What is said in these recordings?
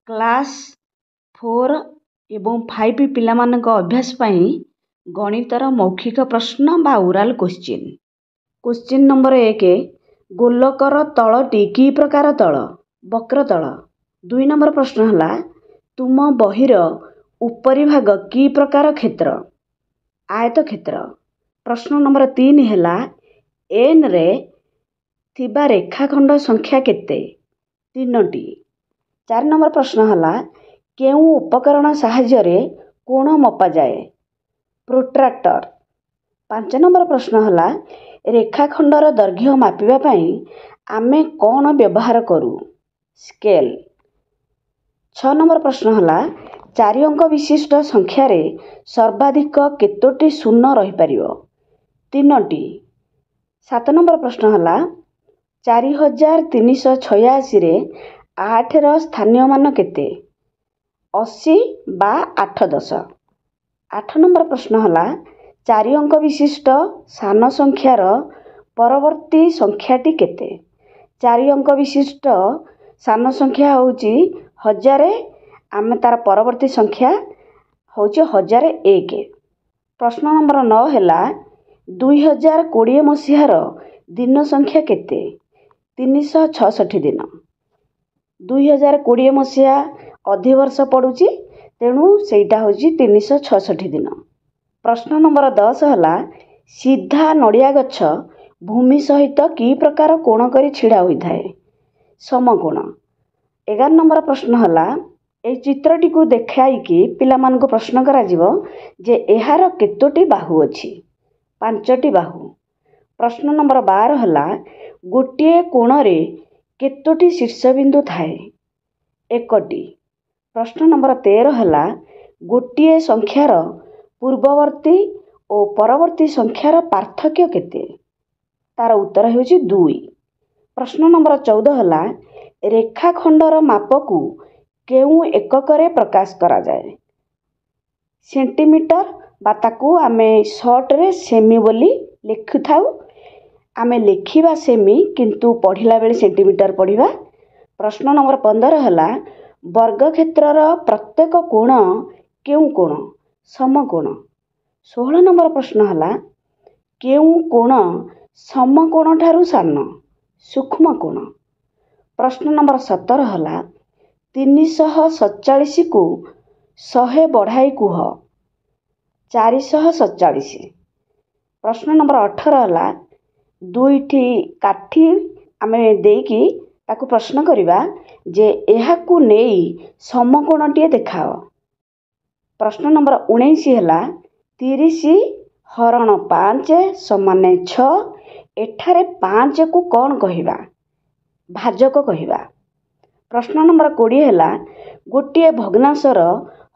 Class 4 ଏବଂ 5 ପିଲାମାନଙ୍କ ଅଭ୍ୟାସ ପାଇଁ ଗଣିତର ମୌଖିକ ପ୍ରଶ୍ନ ବା ଓରାଲ୍ କୋଶ୍ଚିନ୍। କୋଶ୍ଚିନ୍ ନମ୍ବର 1, ଗୋଲକର ତଳଟି କି ପ୍ରକାର ତଳ? ବକ୍ରତଳ। 2 ନମ୍ବର ପ୍ରଶ୍ନ ହେଲା, ତୁମ ବହିର ଉପରି ଭାଗ କି ପ୍ରକାର କ୍ଷେତ୍ର? ଆୟତକ୍ଷେତ୍ର। ପ୍ରଶ୍ନ ନମ୍ବର 3 ହେଲା, Nରେ ଥିବା ରେଖାଖଣ୍ଡ ସଂଖ୍ୟା କେତେ? 3ଟି। 4 ନମ୍ବର ପ୍ରଶ୍ନ ହେଲା, କେଉଁ ଉପକରଣ ସାହାଯ୍ୟରେ କୋଣ ମପାଯାଏ? ପ୍ରୋଟ୍ରାକ୍ଟର। 5 ନମ୍ବର ପ୍ରଶ୍ନ ହେଲା, ରେଖାଖଣ୍ଡର ଦୈର୍ଘ୍ୟ ମାପିବା ପାଇଁ ଆମେ କ'ଣ ବ୍ୟବହାର କରୁ? ସ୍କେଲ୍। 6 ନମ୍ବର ପ୍ରଶ୍ନ ହେଲା, 4 ଅଙ୍କ ବିଶିଷ୍ଟ ସଂଖ୍ୟାରେ ସର୍ବାଧିକ କେତୋଟି ଶୂନ ରହିପାରିବ? 3ଟି। 7 ନମ୍ବର ପ୍ରଶ୍ନ ହେଲା, 4386ରେ 8ର ସ୍ଥାନୀୟ ମାନ କେତେ? 80 ବା 8 10। 8 ନମ୍ବର ପ୍ରଶ୍ନ ହେଲା, 4 ଅଙ୍କ ବିଶିଷ୍ଟ ସାନ ସଂଖ୍ୟାର ପରବର୍ତ୍ତୀ ସଂଖ୍ୟାଟି କେତେ? 4 ଅଙ୍କ ବିଶିଷ୍ଟ ସାନ ସଂଖ୍ୟା ହେଉଛି 1000, ଆମେ ତାର ପରବର୍ତ୍ତୀ ସଂଖ୍ୟା ହେଉଛି 1001। ପ୍ରଶ୍ନ ନମ୍ବର 9 ହେଲା, 2020 ମସିହାର ଦିନ ସଂଖ୍ୟା କେତେ? 366 ଦିନ। 2020 ମସିହା ଅଧିବର୍ଷ ପଡ଼ୁଛି, ତେଣୁ ସେଇଟା ହେଉଛି 366 ଦିନ। ପ୍ରଶ୍ନ ନମ୍ବର 10 ହେଲା, ସିଧା ନଡ଼ିଆ ଗଛ ଭୂମି ସହିତ କି ପ୍ରକାର କୋଣ କରି ଛିଡ଼ା ହୋଇଥାଏ? ସମକୋଣ। 11 ନମ୍ବର ପ୍ରଶ୍ନ ହେଲା, ଏହି ଚିତ୍ରଟିକୁ ଦେଖାଇକି ପିଲାମାନଙ୍କୁ ପ୍ରଶ୍ନ କରାଯିବ ଯେ ଏହାର କେତୋଟି ବାହୁ ଅଛି? 5ଟି ବାହୁ। ପ୍ରଶ୍ନ ନମ୍ବର 12 ହେଲା, ଗୋଟିଏ କୋଣରେ କେତୋଟି ଶୀର୍ଷବିନ୍ଦୁ ଥାଏ? 1ଟି। ପ୍ରଶ୍ନ ନମ୍ବର 13 ହେଲା, ଗୋଟିଏ ସଂଖ୍ୟାର ପୂର୍ବବର୍ତ୍ତୀ ଓ ପରବର୍ତ୍ତୀ ସଂଖ୍ୟାର ପାର୍ଥକ୍ୟ କେତେ? ତାର ଉତ୍ତର ହେଉଛି 2। ପ୍ରଶ୍ନ ନମ୍ବର 14 ହେଲା, ରେଖାଖଣ୍ଡର ମାପକୁ କେଉଁ ଏକକରେ ପ୍ରକାଶ କରାଯାଏ? ସେଣ୍ଟିମିଟର, ବା ତାକୁ ଆମେ ସର୍ଟରେ ସେମି ବୋଲି ଲେଖିଥାଉ। ଆମେ ଲେଖିବା ସେମି, କିନ୍ତୁ ପଢ଼ିଲା ବେଳେ ସେଣ୍ଟିମିଟର ପଢ଼ିବା। ପ୍ରଶ୍ନ ନମ୍ବର 15 ହେଲା, ବର୍ଗକ୍ଷେତ୍ରର ପ୍ରତ୍ୟେକ କୋଣ କେଉଁ କୋଣ? ସମକୋଣ। 16 ନମ୍ବର ପ୍ରଶ୍ନ ହେଲା, କେଉଁ କୋଣ ସମକୋଣଠାରୁ ସାନ? ସୂକ୍ଷ୍ମ କୋଣ। ପ୍ରଶ୍ନ ନମ୍ବର 17 ହେଲା, 347କୁ 100 ବଢ଼ାଇ କୁହ? 447। ପ୍ରଶ୍ନ ନମ୍ବର 18 ହେଲା, 2ଟି କାଠି ଆମେ ଦେଇକି ତାକୁ ପ୍ରଶ୍ନ କରିବା ଯେ ଏହାକୁ ନେଇ ସମକୋଣଟିଏ ଦେଖାଅ। ପ୍ରଶ୍ନ ନମ୍ବର 19 ହେଲା, 30 ହରଣ 5 ସମାନ 6, ଏଠାରେ 5କୁ କ'ଣ କହିବା? ଭାଜକ କହିବା। ପ୍ରଶ୍ନ ନମ୍ବର 20 ହେଲା, ଗୋଟିଏ ଭଗ୍ନାଂଶର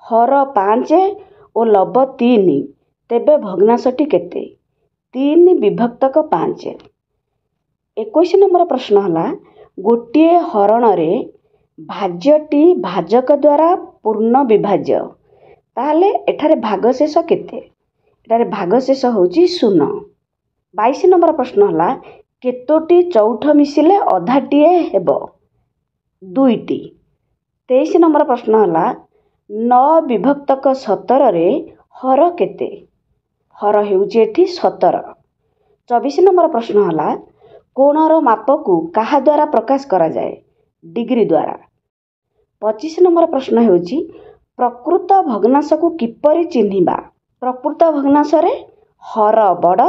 ହର 5 ଓ ଲବ 3, ତେବେ ଭଗ୍ନାଂଶଟି କେତେ? 3 ବିଭକ୍ତକ 5। 21 ନମ୍ବର ପ୍ରଶ୍ନ ହେଲା, ଗୋଟିଏ ହରଣରେ ଭାଜ୍ୟଟି ଭାଜକ ଦ୍ୱାରା ପୂର୍ଣ୍ଣ ବିଭାଜ୍ୟ, ତାହେଲେ ଏଠାରେ ଭାଗଶେଷ କେତେ? ଏଠାରେ ଭାଗଶେଷ ହେଉଛି 0। 22 ନମ୍ବର ପ୍ରଶ୍ନ ହେଲା, କେତୋଟି ଚଉଠ ମିଶିଲେ ଅଧାଟିଏ ହେବ? 2ଟି। 23 ନମ୍ବର ପ୍ରଶ୍ନ ହେଲା, 9 ବିଭକ୍ତକ 17ରେ ହର କେତେ? ହର ହେଉଛି ଏଠି 17। 24 ନମ୍ବର ପ୍ରଶ୍ନ ହେଲା, କୋଣର ମାପକୁ କାହା ଦ୍ୱାରା ପ୍ରକାଶ କରାଯାଏ? ଡିଗ୍ରୀ ଦ୍ୱାରା। 25 ନମ୍ବର ପ୍ରଶ୍ନ ହେଉଛି, ପ୍ରକୃତ ଭଗ୍ନାଂଶକୁ କିପରି ଚିହ୍ନିବା? ପ୍ରକୃତ ଭଗ୍ନାଂଶରେ ହର ବଡ଼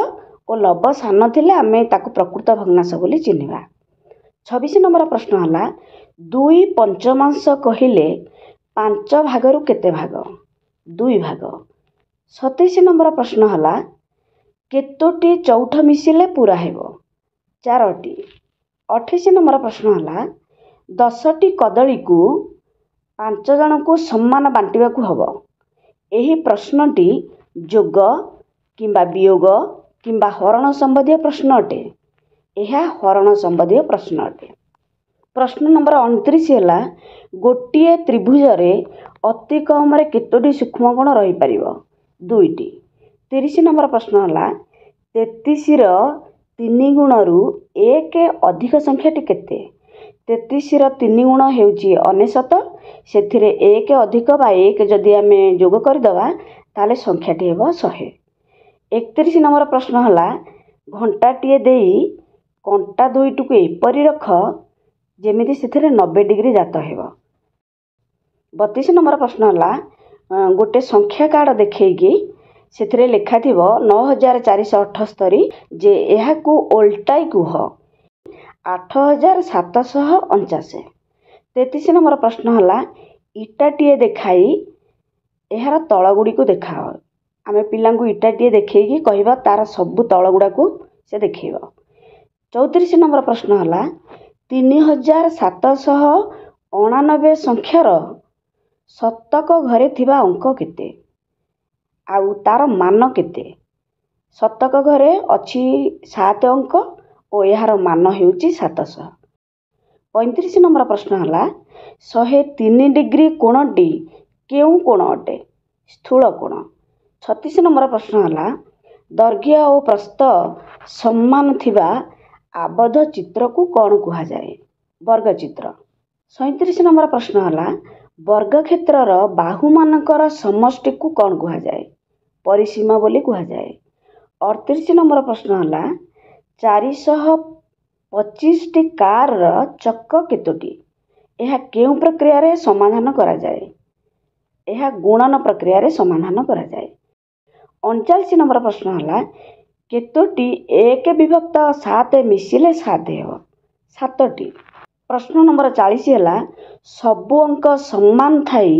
ଓ ଲବ ସାନ ଥିଲେ ଆମେ ତାକୁ ପ୍ରକୃତ ଭଗ୍ନାଂଶ ବୋଲି ଚିହ୍ନିବା। 26 ନମ୍ବର ପ୍ରଶ୍ନ ହେଲା, 2 ପଞ୍ଚମାଂଶ କହିଲେ 5 ଭାଗରୁ କେତେ ଭାଗ? 2 ଭାଗ। 27 ନମ୍ବର ପ୍ରଶ୍ନ ହେଲା, କେତୋଟି ଚଉଠ ମିଶିଲେ ପୁରା ହେବ? 4ଟି। 28 ନମ୍ବର ପ୍ରଶ୍ନ ହେଲା, 10ଟି କଦଳୀକୁ 5 ଜଣଙ୍କୁ ସମାନ ବାଣ୍ଟିବାକୁ ହେବ? ଏହି ପ୍ରଶ୍ନଟି ଯୋଗ କିମ୍ବା ବିୟୋଗ କିମ୍ବା ହରଣ ସମ୍ବନ୍ଧୀୟ ପ୍ରଶ୍ନ ଅଟେ? ଏହା ହରଣ ସମ୍ବନ୍ଧୀୟ ପ୍ରଶ୍ନ ଅଟେ। ପ୍ରଶ୍ନ ନମ୍ବର 29 ହେଲା, ଗୋଟିଏ ତ୍ରିଭୁଜରେ ଅତି କମରେ କେତୋଟି ସୂକ୍ଷ୍ମକୋଣ ରହିପାରିବ? 2ଟି। 30 ନମ୍ବର ପ୍ରଶ୍ନ ହେଲା, 33ର 3 ଗୁଣରୁ 1 ଅଧିକ ସଂଖ୍ୟାଟି କେତେ? 33 ର 3 ଗୁଣ ହେଉଛି 99। ସେଥିରେ 1 ଅଧିକ ବା 1 ଯଦି ଆମେ ଯୋଗ କରିଦେବା ତାହେଲେ ସଂଖ୍ୟାଟି ହେବ 100। 31 ନମ୍ବର ପ୍ରଶ୍ନ ହେଲା, ଘଣ୍ଟାଟିଏ ଦେଇ କଣ୍ଟା ଦୁଇଟିକୁ ଏପରି ରଖ ଯେମିତି ସେଥିରେ 90 ଡିଗ୍ରୀ ଜାତ ହେବ। 32 ନମ୍ବର ପ୍ରଶ୍ନ ହେଲା, ଗୋଟେ ସଂଖ୍ୟା କାର୍ଡ଼ ଦେଖେଇକି ସେଥିରେ ଲେଖାଥିବ 9478 ଯେ ଏହାକୁ ଓଲଟାଇ କୁହ 8749। 33 ନମ୍ବର ପ୍ରଶ୍ନ ହେଲା, ଇଟାଟିଏ ଦେଖାଇ ଏହାର ତଳଗୁଡ଼ିକୁ ଦେଖାଅ। ଆମେ ପିଲାଙ୍କୁ ଇଟାଟିଏ ଦେଖେଇକି କହିବା ତାର ସବୁ ତଳ ଗୁଡ଼ାକୁ ସେ ଦେଖେଇବ। 34 ନମ୍ବର ପ୍ରଶ୍ନ ହେଲା, 3789 ସଂଖ୍ୟାର ଶତକ ଘରେ ଥିବା ଅଙ୍କ କେତେ ଆଉ ତାର ମାନ କେତେ? ଶତକ ଘରେ ଅଛି 7 ଅଙ୍କ ଓ ଏହାର ମାନ ହେଉଛି 700। 35 ନମ୍ବର ପ୍ରଶ୍ନ ହେଲା, 103 ଡିଗ୍ରୀ କୋଣଟି କେଉଁ କୋଣ ଅଟେ? ସ୍ଥୂଳ କୋଣ। 36 ନମ୍ବର ପ୍ରଶ୍ନ ହେଲା, ଦୈର୍ଘ୍ୟ ଓ ପ୍ରସ୍ଥ ସମାନ ଥିବା ଆବଦ୍ଧ ଚିତ୍ରକୁ କ'ଣ କୁହାଯାଏ? ବର୍ଗଚିତ୍ର। 37 ନମ୍ବର ପ୍ରଶ୍ନ ହେଲା, ବର୍ଗକ୍ଷେତ୍ରର ବାହୁମାନଙ୍କର ସମଷ୍ଟିକୁ କ'ଣ କୁହାଯାଏ? ପରିସୀମା ବୋଲି କୁହାଯାଏ। 38 ନମ୍ବର ପ୍ରଶ୍ନ ହେଲା, 425ଟି କାରର ଚକ କେତୋଟି? ଏହା କେଉଁ ପ୍ରକ୍ରିୟାରେ ସମାଧାନ କରାଯାଏ? ଏହା ଗୁଣନ ପ୍ରକ୍ରିୟାରେ ସମାଧାନ କରାଯାଏ। 39 ନମ୍ବର ପ୍ରଶ୍ନ ହେଲା, କେତୋଟି 1/7 ମିଶିଲେ 7 ହେବ? 7ଟି। ପ୍ରଶ୍ନ ନମ୍ବର 40 ହେଲା, ସବୁ ଅଙ୍କ ସମାନ ଥାଇ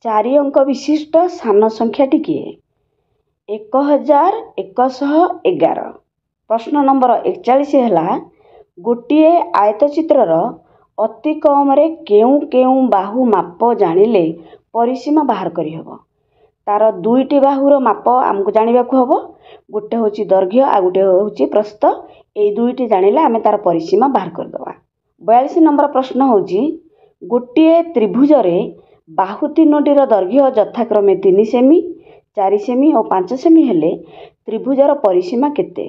4 ଅଙ୍କ ବିଶିଷ୍ଟ ସାନ ସଂଖ୍ୟାଟି କିଏ? 1111। ପ୍ରଶ୍ନ ନମ୍ବର 41 ହେଲା, ଗୋଟିଏ ଆୟତଚିତ୍ରର ଅତି କମରେ କେଉଁ କେଉଁ ବାହୁ ମାପ ଜାଣିଲେ ପରିସୀମା ବାହାର କରିହେବ? ତାର ଦୁଇଟି ବାହୁର ମାପ ଆମକୁ ଜାଣିବାକୁ ହେବ। ଗୋଟେ ହେଉଛି ଦୈର୍ଘ୍ୟ ଆଉ ଗୋଟେ ହେଉଛି ପ୍ରସ୍ଥ। ଏଇ ଦୁଇଟି ଜାଣିଲେ ଆମେ ତାର ପରିସୀମା ବାହାର କରିଦେବା। 42 ନମ୍ବର ପ୍ରଶ୍ନ ହେଉଛି, ଗୋଟିଏ ତ୍ରିଭୁଜରେ ବାହୁ ତିନୋଟିର ଦୈର୍ଘ୍ୟ ଯଥାକ୍ରମେ 3 ସେମି, 4 ସେମି ଓ 5 ସେମି ହେଲେ ତ୍ରିଭୁଜର ପରିସୀମା କେତେ?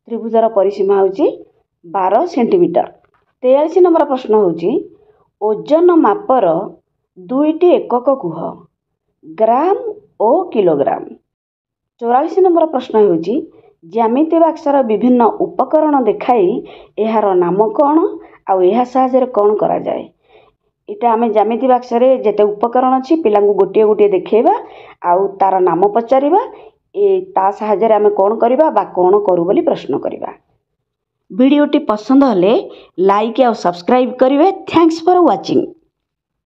ତ୍ରିଭୁଜର ପରିସୀମା ହେଉଛି 12 ସେଣ୍ଟିମିଟର। 43 ନମ୍ବର ପ୍ରଶ୍ନ ହେଉଛି, ଓଜନ ମାପର ଦୁଇଟି ଏକକ କୁହ? ଗ୍ରାମ ଓ କିଲୋଗ୍ରାମ। 44 ନମ୍ବର ପ୍ରଶ୍ନ ହେଉଛି, ଜ୍ୟାମିତି ବାକ୍ସର ବିଭିନ୍ନ ଉପକରଣ ଦେଖାଇ ଏହାର ନାମ କ'ଣ ଆଉ ଏହା ସାହାଯ୍ୟରେ କ'ଣ କରାଯାଏ? ଏଇଟା ଆମେ ଜ୍ୟାମିତି ବାକ୍ସରେ ଯେତେ ଉପକରଣ ଅଛି ପିଲାଙ୍କୁ ଗୋଟିଏ ଗୋଟିଏ ଦେଖେଇବା ଆଉ ତାର ନାମ ପଚାରିବା। ତା ସାହାଯ୍ୟରେ ଆମେ କ'ଣ କରିବା ବା କ'ଣ କରୁ ବୋଲି ପ୍ରଶ୍ନ କରିବା। ଭିଡ଼ିଓଟି ପସନ୍ଦ ହେଲେ ଲାଇକ୍ ଆଉ ସବସ୍କ୍ରାଇବ୍ କରିବେ। Thanks for watching.